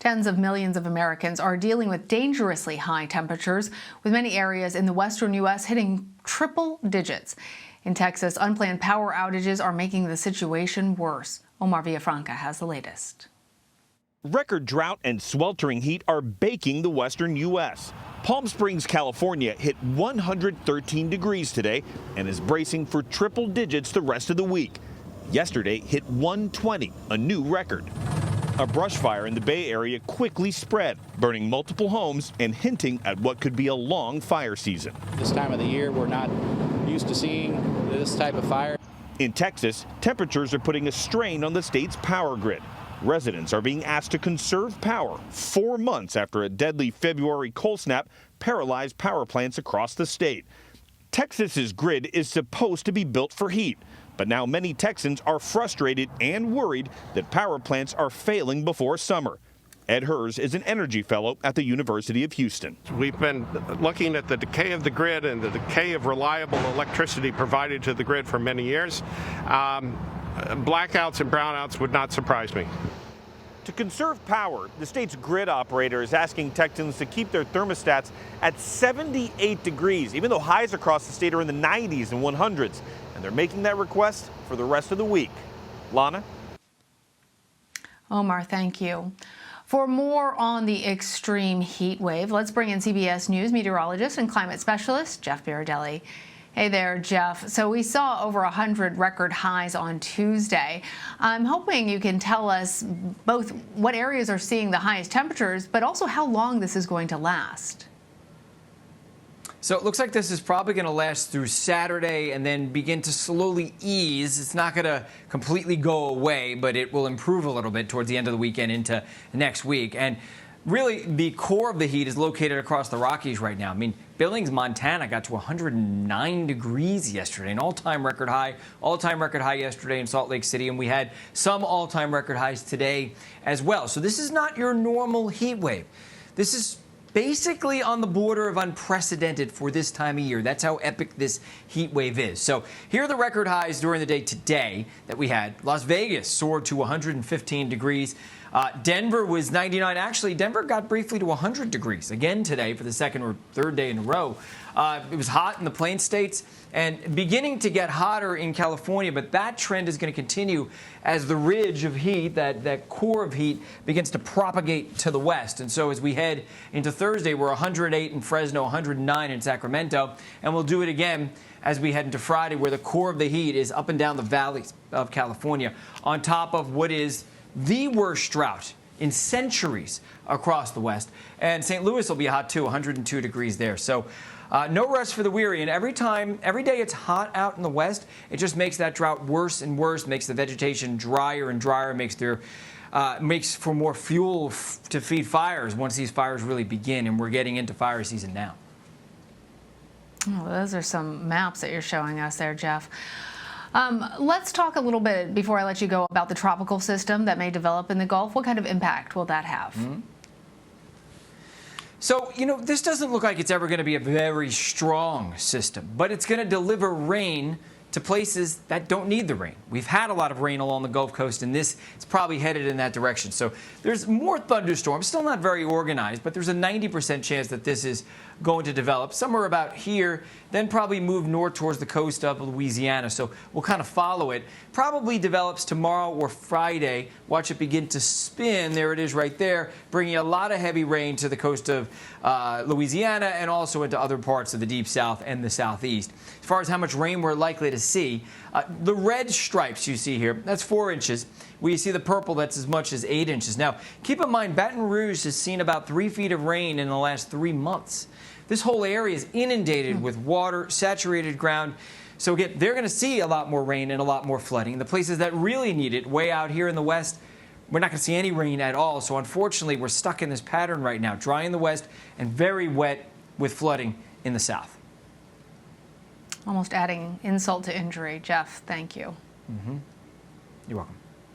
Tens of millions of Americans are dealing with dangerously high temperatures, with many areas in the western U.S. hitting triple digits. In Texas, unplanned power outages are making the situation worse. Omar Villafranca has the latest. Record drought and sweltering heat are baking the western U.S. Palm Springs, California hit 113 degrees today and is bracing for triple digits the rest of the week. Yesterday hit 120, a new record. A brush fire in the Bay Area quickly spread, burning multiple homes and hinting at what could be a long fire season. This time of the year, we're not used to seeing this type of fire. In Texas, temperatures are putting a strain on the state's power grid. Residents are being asked to conserve power 4 months after a deadly February cold snap paralyzed power plants across the state. Texas's grid is supposed to be built for heat, but now many Texans are frustrated and worried that power plants are failing before summer. Ed Hers is an energy fellow at the University of Houston. We've been looking at the decay of the grid and the decay of reliable electricity provided to the grid for many years. Blackouts and brownouts would not surprise me. To conserve power, the state's grid operator is asking Texans to keep their thermostats at 78 degrees, even though highs across the state are in the 90s and 100s. And they're making that request for the rest of the week. Lana? Omar, thank you. For more on the extreme heat wave, let's bring in CBS News meteorologist and climate specialist Jeff Berardelli. Hey there, Jeff. So we saw over 100 record highs on Tuesday. I'm hoping you can tell us both what areas are seeing the highest temperatures, but also how long this is going to last. So it looks like this is probably going to last through Saturday and then begin to slowly ease. It's not going to completely go away, but it will improve a little bit towards the end of the weekend into next week. And really, the core of the heat is located across the Rockies right now. I mean, Billings, Montana got to 109 degrees yesterday, an all-time record high yesterday in Salt Lake City, and we had some all-time record highs today as well. So this is not your normal heat wave. This is basically on the border of unprecedented for this time of year. That's how epic this heat wave is. So here are the record highs during the day today that we had. Las Vegas soared to 115 degrees. Denver was 99. Actually, Denver got briefly to 100 degrees again today for the second or third day in a row. It was hot in the Plain States and beginning to get hotter in California, but that trend is going to continue as the ridge of heat, that core of heat, begins to propagate to the west. And so as we head into Thursday, we're 108 in Fresno, 109 in Sacramento, and we'll do it again as we head into Friday, where the core of the heat is up and down the valleys of California, on top of what is the worst drought in centuries across the West. And St. Louis will be hot too, 102 degrees there. So no rest for the weary. And every day it's hot out in the West, it just makes that drought worse and worse, makes the vegetation drier and drier, makes for more fuel to feed fires once these fires really begin. And we're getting into fire season now. Oh, those are some maps that you're showing us there, Jeff. Let's talk a little bit, before I let you go, about the tropical system that may develop in the Gulf. What kind of impact will that have? So, this doesn't look like it's ever going to be a very strong system, but it's going to deliver rain to places that don't need the rain. We've had a lot of rain along the Gulf Coast, and it's probably headed in that direction. So there's more thunderstorms, still not very organized, but there's a 90% chance that this is going to develop somewhere about here, then probably move north towards the coast of Louisiana. So we'll kind of follow it. Probably develops tomorrow or Friday. Watch it begin to spin. There it is right there, bringing a lot of heavy rain to the coast of Louisiana and also into other parts of the Deep South and the Southeast. As far as how much rain we're likely to see, the red stripes you see here, that's 4 inches. We see the purple, that's as much as 8 inches. Now, keep in mind, Baton Rouge has seen about 3 feet of rain in the last 3 months. This whole area is inundated with water, saturated ground. So again, they're going to see a lot more rain and a lot more flooding. The places that really need it, way out here in the west, we're not going to see any rain at all. So unfortunately, we're stuck in this pattern right now, dry in the west and very wet with flooding in the south. Almost adding insult to injury. Jeff, thank you. You're welcome.